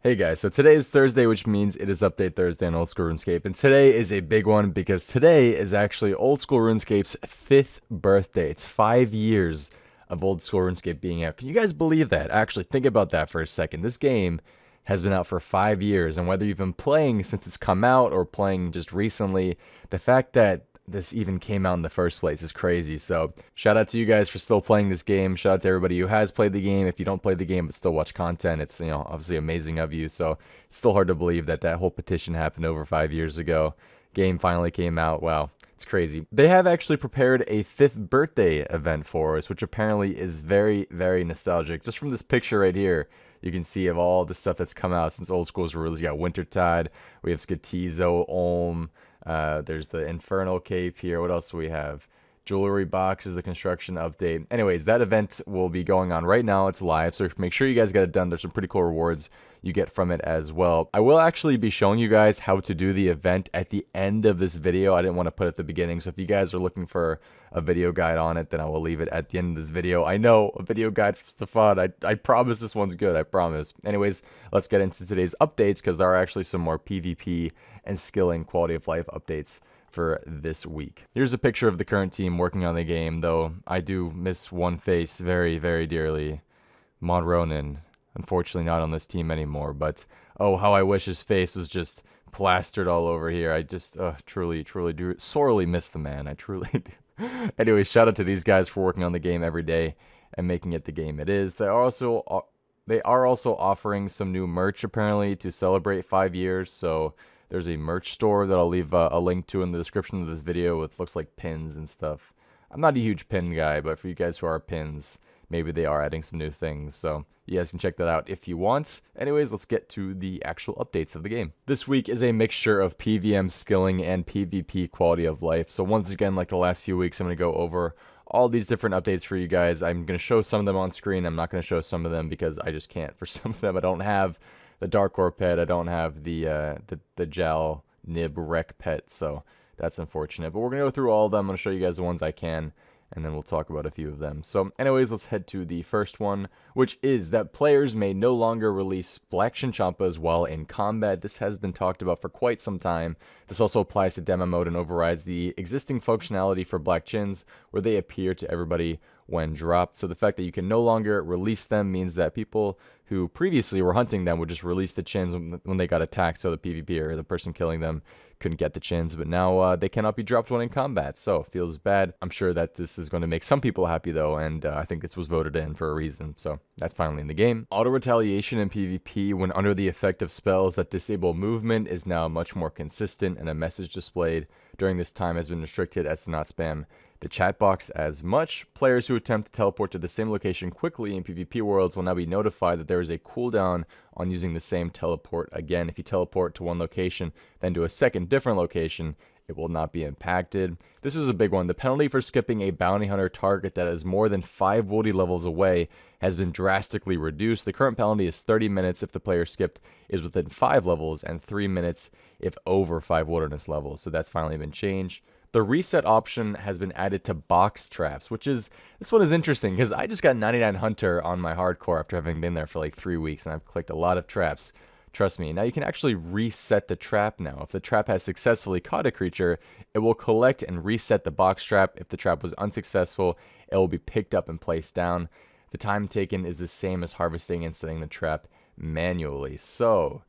Hey guys, so today is Thursday, which means it is Update Thursday on Oldschool Runescape, and today is a big one because today is actually Oldschool Runescape's 5th birthday. It's 5 years of Oldschool Runescape being out. Can you guys believe that? Actually, think about that for a second. This game has been out for 5 years, and whether you've been playing since it's come out or playing just recently, the fact that this even came out in the first place is crazy. So shout out to you guys for still playing this game. Shout out to everybody who has played the game. If you don't play the game but still watch content, it's obviously amazing of you. So it's still hard to believe that that whole petition happened over 5 years ago. Game finally came out. Wow, it's crazy. They have actually prepared a 5th birthday event for us, which apparently is very, very nostalgic. Just from this picture right here, you can see of all the stuff that's come out since Old School's release. You got Wintertide, we have Skatizo, Olm, there's the Infernal Cape here. What else do we have? Jewelry Box is the construction update. Anyways, that event will be going on right now. It's live, so make sure you guys get it done. There's some pretty cool rewards you get from it as well. I will actually be showing you guys how to do the event at the end of this video. I didn't want to put it at the beginning, so if you guys are looking for a video guide on it, then I will leave it at the end of this video. I know, a video guide for Stefan. I promise this one's good, I promise. Anyways, let's get into today's updates because there are actually some more PvP and skilling quality of life updates for this week. Here's a picture of the current team working on the game, though I do miss one face very, very dearly. Mon Ronan, unfortunately not on this team anymore, but oh, how I wish his face was just plastered all over here. I just truly, truly do sorely miss the man. I truly do. Anyway, shout out to these guys for working on the game every day and making it the game it is. They are also offering some new merch apparently to celebrate 5 years, so there's a merch store that I'll leave a link to in the description of this video with looks like pins and stuff. I'm not a huge pin guy, but for you guys who are pins, maybe they are adding some new things. So you guys can check that out if you want. Anyways, let's get to the actual updates of the game. This week is a mixture of PvM skilling and PvP quality of life. So once again, like the last few weeks, I'm going to go over all these different updates for you guys. I'm going to show some of them on screen. I'm not going to show some of them because I just can't. For some of them, I don't have the Dark Core pet. I don't have the Jal Nib Rec pet, so that's unfortunate. But we're going to go through all of them. I'm going to show you guys the ones I can, and then we'll talk about a few of them. So anyways, let's head to the first one, which is that players may no longer release Black Chinchompas while in combat. This has been talked about for quite some time. This also applies to demo mode and overrides the existing functionality for Black Chins, where they appear to everybody when dropped. So the fact that you can no longer release them means that people who previously were hunting them would just release the chins when they got attacked, so the PvP or the person killing them couldn't get the chins, but now they cannot be dropped when in combat, so feels bad. I'm sure that this is going to make some people happy though, and I think this was voted in for a reason, so that's finally in the game. Auto retaliation in PvP when under the effect of spells that disable movement is now much more consistent, and a message displayed during this time has been restricted as to not spam the chat box as much. Players who attempt to teleport to the same location quickly in PvP worlds will now be notified that there is a cooldown on using the same teleport again. If you teleport to one location, then to a second different location, it will not be impacted. This is a big one. The penalty for skipping a bounty hunter target that is more than 5 Woody levels away has been drastically reduced. The current penalty is 30 minutes if the player skipped is within 5 levels and 3 minutes if over 5 wilderness levels. So that's finally been changed. The reset option has been added to box traps, this one is interesting because I just got 99 Hunter on my hardcore after having been there for like 3 weeks, and I've clicked a lot of traps. Trust me. Now you can actually reset the trap now. If the trap has successfully caught a creature, it will collect and reset the box trap. If the trap was unsuccessful, it will be picked up and placed down. The time taken is the same as harvesting and setting the trap manually. So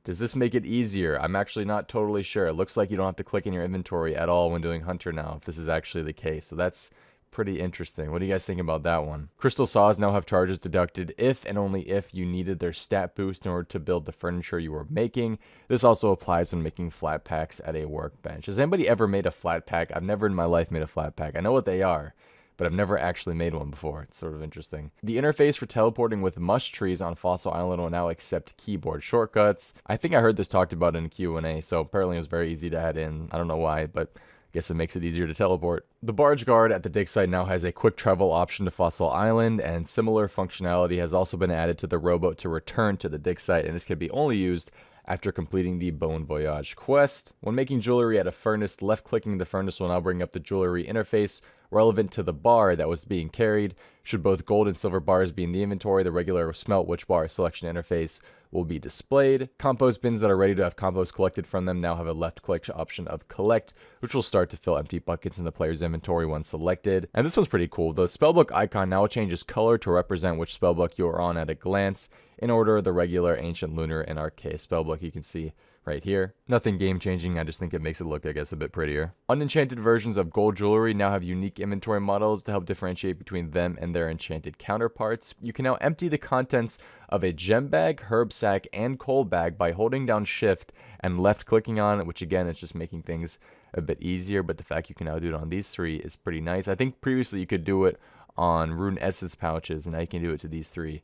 does this make it easier? I'm actually not totally sure. It looks like you don't have to click in your inventory at all when doing Hunter now, if this is actually the case. So that's pretty interesting. What do you guys think about that one? Crystal Saws now have charges deducted if and only if you needed their stat boost in order to build the furniture you were making. This also applies when making flat packs at a workbench. Has anybody ever made a flat pack? I've never in my life made a flat pack. I know what they are, but I've never actually made one before. It's sort of interesting. The interface for teleporting with mush trees on Fossil Island will now accept keyboard shortcuts. I think I heard this talked about in Q&A, so apparently it was very easy to add in. I don't know why, but I guess it makes it easier to teleport. The barge guard at the dig site now has a quick travel option to Fossil Island, and similar functionality has also been added to the rowboat to return to the dig site, and this can be only used after completing the Bon Voyage quest. When making jewelry at a furnace, left-clicking the furnace will now bring up the jewelry interface, relevant to the bar that was being carried. Should both gold and silver bars be in the inventory, the regular smelt which bar selection interface will be displayed. Compost bins that are ready to have compost collected from them now have a left click option of collect, which will start to fill empty buckets in the player's inventory when selected. And this one's pretty cool. The spellbook icon now changes color to represent which spellbook you are on at a glance. In order, the regular, ancient, lunar, and archaic spellbook you can see right here. Nothing game changing, I just think it makes it look, I guess, a bit prettier. Unenchanted versions of gold jewelry now have unique inventory models to help differentiate between them and their enchanted counterparts. You can now empty the contents of a gem bag, herb sack, and coal bag by holding down shift and left clicking on it, which again is just making things a bit easier, but the fact you can now do it on these three is pretty nice. I think previously you could do it on rune essence pouches, and now you can do it to these three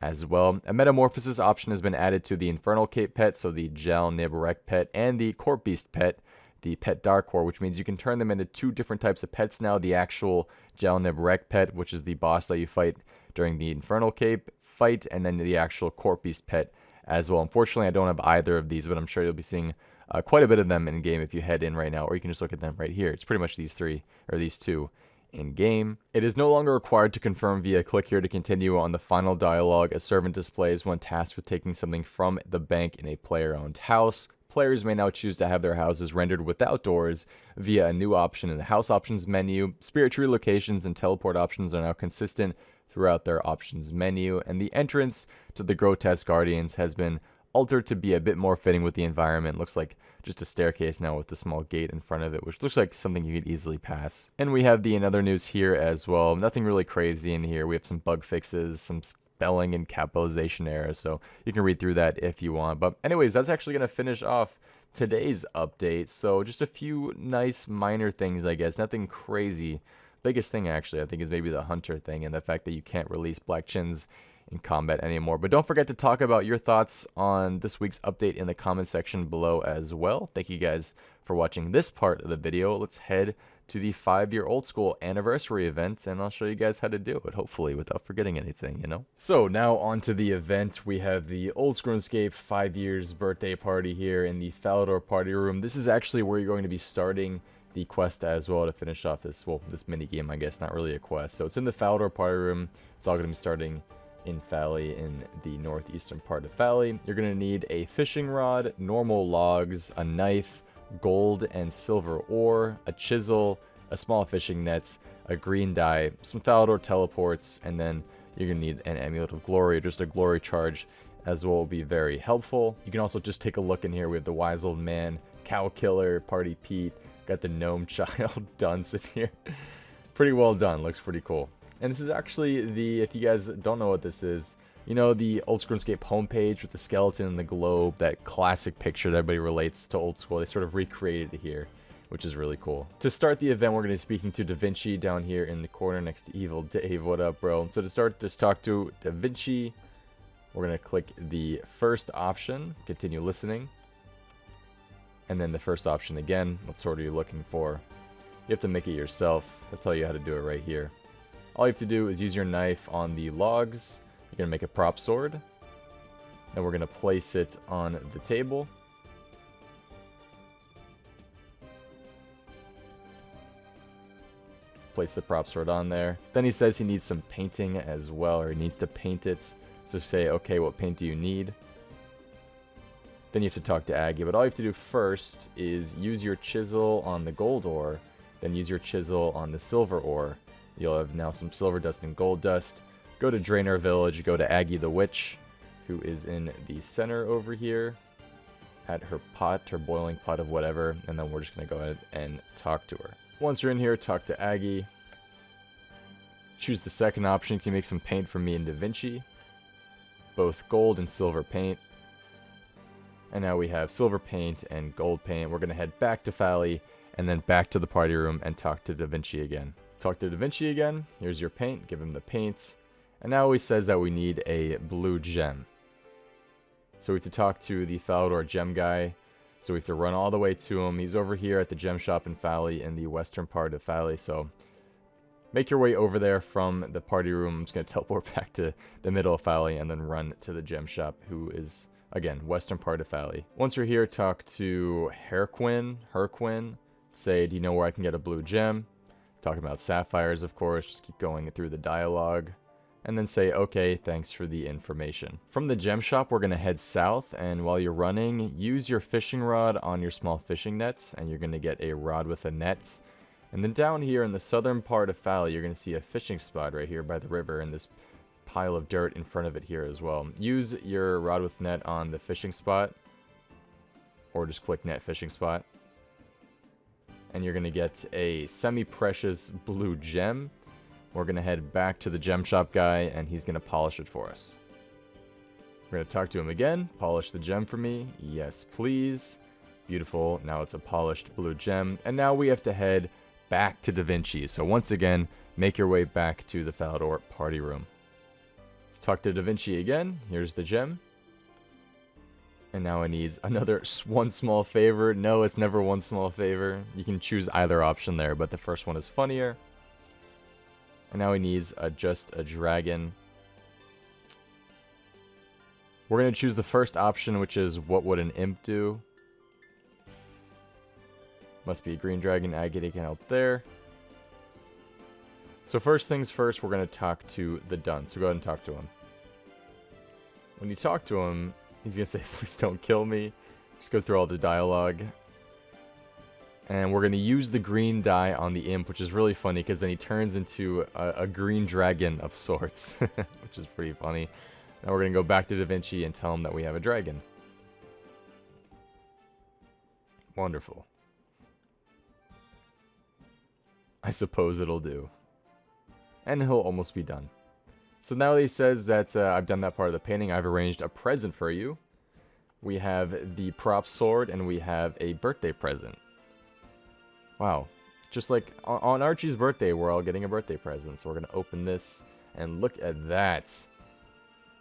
as well. A metamorphosis option has been added to the Infernal Cape pet, so the Gel Nibrek pet, and the Corp Beast pet, the Pet Darkor, which means you can turn them into two different types of pets now. The actual Gel Nibrek pet, which is the boss that you fight during the Infernal Cape fight, and then the actual Corp Beast pet as well. Unfortunately, I don't have either of these, but I'm sure you'll be seeing quite a bit of them in game if you head in right now, or you can just look at them right here. It's pretty much these three, or these two, in game. It is no longer required to confirm via click here to continue on the final dialogue. A servant displays when tasked with taking something from the bank in a player-owned house. Players may now choose to have their houses rendered without doors via a new option in the house options menu. Spirit tree locations and teleport options are now consistent throughout their options menu, and the entrance to the Grotesque Guardians has been altered to be a bit more fitting with the environment. Looks like just a staircase now with a small gate in front of it, which looks like something you could easily pass. And we have in other news here as well. Nothing really crazy in here. We have some bug fixes, some spelling and capitalization errors, so you can read through that if you want. But anyways, that's actually going to finish off today's update. So just a few nice minor things, I guess. Nothing crazy. Biggest thing, actually, I think, is maybe the hunter thing and the fact that you can't release black chins in combat anymore. But don't forget to talk about your thoughts on this week's update in the comment section below as well. Thank you guys for watching this part of the video. Let's head to the 5-year old school anniversary event, and I'll show you guys how to do it, hopefully without forgetting anything, you know. So now on to the event. We have the Oldschool Runescape 5 years birthday party here in the Falador Party Room. This is actually where you're going to be starting the quest as well to finish off this, well, this mini game, I guess, not really a quest. So it's in the Falador Party Room. It's all going to be starting in Fally, in the northeastern part of Fally. You're going to need a fishing rod, normal logs, a knife, gold and silver ore, a chisel, a small fishing nets, a green dye, some Falador teleports, and then you're going to need an amulet of glory, or just a glory charge as well, will be very helpful. You can also just take a look in here. We have the wise old man, cow killer, party Pete, got the gnome child dunce in here. Pretty well done, looks pretty cool. And this is actually the, if you guys don't know what this is, you know, the Oldschool Runescape homepage with the skeleton and the globe, that classic picture that everybody relates to old school. They sort of recreated it here, which is really cool. To start the event, we're going to be speaking to Da Vinci down here in the corner next to Evil Dave. What up, bro? So to start, just talk to Da Vinci. We're going to click the first option, continue listening. And then the first option again, what sword are you looking for? You have to make it yourself. I'll tell you how to do it right here. All you have to do is use your knife on the logs. You're going to make a prop sword. And we're going to place it on the table. Place the prop sword on there. Then he says he needs some painting as well, or he needs to paint it. So say, okay, what paint do you need? Then you have to talk to Aggie. But all you have to do first is use your chisel on the gold ore. Then use your chisel on the silver ore. You'll have now some silver dust and gold dust. Go to Draenor Village, go to Aggie the Witch, who is in the center over here, at her pot, her boiling pot of whatever, and then we're just going to go ahead and talk to her. Once you're in here, talk to Aggie. Choose the second option. You can make some paint for me and Da Vinci. Both gold and silver paint. And now we have silver paint and gold paint. We're going to head back to Fally, and then back to the party room and talk to Da Vinci again. Talk to Da Vinci again. Here's your paint. Give him the paints. And now he says that we need a blue gem. So we have to talk to the Falador gem guy. So we have to run all the way to him. He's over here at the gem shop in Fally, in the western part of Fally. So make your way over there from the party room. I'm just going to teleport back to the middle of Fally and then run to the gem shop, who is, again, western part of Fally. Once you're here, talk to Herquin. Say, do you know where I can get a blue gem? Talking about sapphires, of course. Just keep going through the dialogue. And then say, okay, thanks for the information. From the gem shop, we're going to head south. And while you're running, use your fishing rod on your small fishing nets. And you're going to get a rod with a net. And then down here in the southern part of Fala, you're going to see a fishing spot right here by the river. And this pile of dirt in front of it here as well. Use your rod with net on the fishing spot. Or just click net fishing spot. And you're going to get a semi-precious blue gem. We're going to head back to the gem shop guy, and he's going to polish it for us. We're going to talk to him again. Polish the gem for me. Yes, please. Beautiful. Now it's a polished blue gem. And now we have to head back to Da Vinci. So once again, make your way back to the Falador Party Room. Let's talk to Da Vinci again. Here's the gem. And now it needs another one small favor. No, it's never one small favor. You can choose either option there, but the first one is funnier. And now he needs just a dragon. We're going to choose the first option, which is what would an imp do? Must be a green dragon. Agate can help there. So first things first, we're going to talk to the dunce. So go ahead and talk to him. When you talk to him, he's going to say, please don't kill me. Just go through all the dialogue. And we're going to use the green dye on the imp, which is really funny because then he turns into a green dragon of sorts, which is pretty funny. Now we're going to go back to Da Vinci and tell him that we have a dragon. Wonderful. I suppose it'll do. And he'll almost be done. So now he says that I've done that part of the painting. I've arranged a present for you. We have the prop sword and we have a birthday present. Wow. Just like on Archie's birthday, we're all getting a birthday present. So we're going to open this and look at that.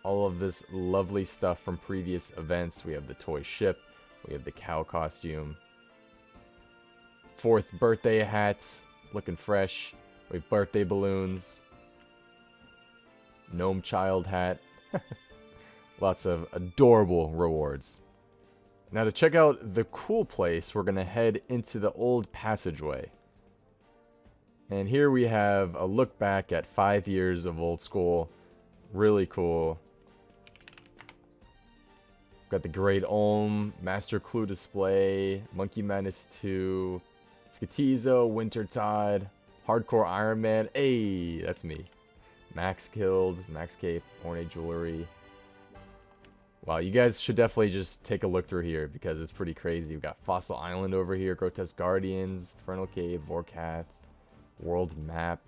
All of this lovely stuff from previous events. We have the toy ship. We have the cow costume. 4th birthday hat. Looking fresh. We have birthday balloons. Gnome child hat. Lots of adorable rewards. Now to check out the cool place, we're going to head into the old passageway. And here we have a look back at 5 years of old school. Really cool. Got the Great Olm, Master Clue Display, Monkey Madness 2, Skatizo, Wintertide, Hardcore Iron Man. Hey, that's me. Max Killed, Max Cape, Ornate Jewelry. Wow, you guys should definitely just take a look through here because it's pretty crazy. We've got Fossil Island over here, Grotesque Guardians, Infernal Cave, Vorkath, World Map.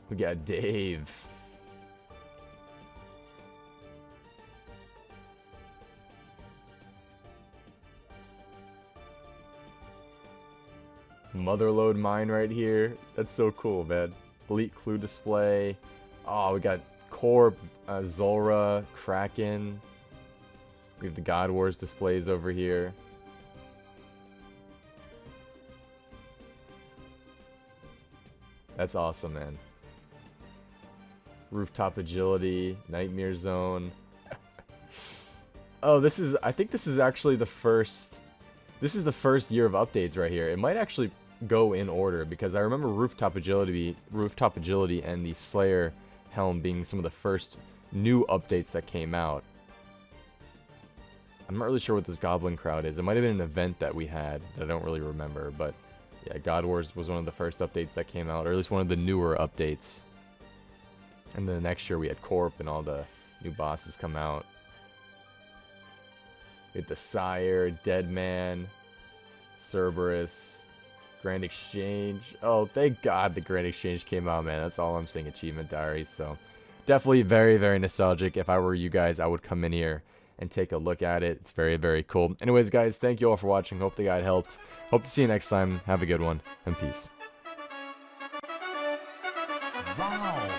We got Dave. Motherlode mine right here. That's so cool, man. Elite Clue Display. Oh, we got Corp, Zulra, Kraken. We have the God Wars displays over here. That's awesome, man. Rooftop Agility, Nightmare Zone. Oh, I think this is actually the first... This is the first year of updates right here. It might actually go in order because I remember Rooftop Agility and the Slayer Helm being some of the first new updates that came out. I'm not really sure what this Goblin Crowd is. It might have been an event that we had that I don't really remember, but yeah, God Wars was one of the first updates that came out, or at least one of the newer updates. And then the next year we had Corp and all the new bosses come out. We had the Sire, Deadman, Cerberus, Grand Exchange. Oh, thank God the Grand Exchange came out, man. That's all I'm saying, Achievement Diaries. So definitely very, very nostalgic. If I were you guys, I would come in here and take a look at it. It's very, very cool. Anyways, guys, thank you all for watching. Hope the guide helped. Hope to see you next time. Have a good one, and peace. Wow.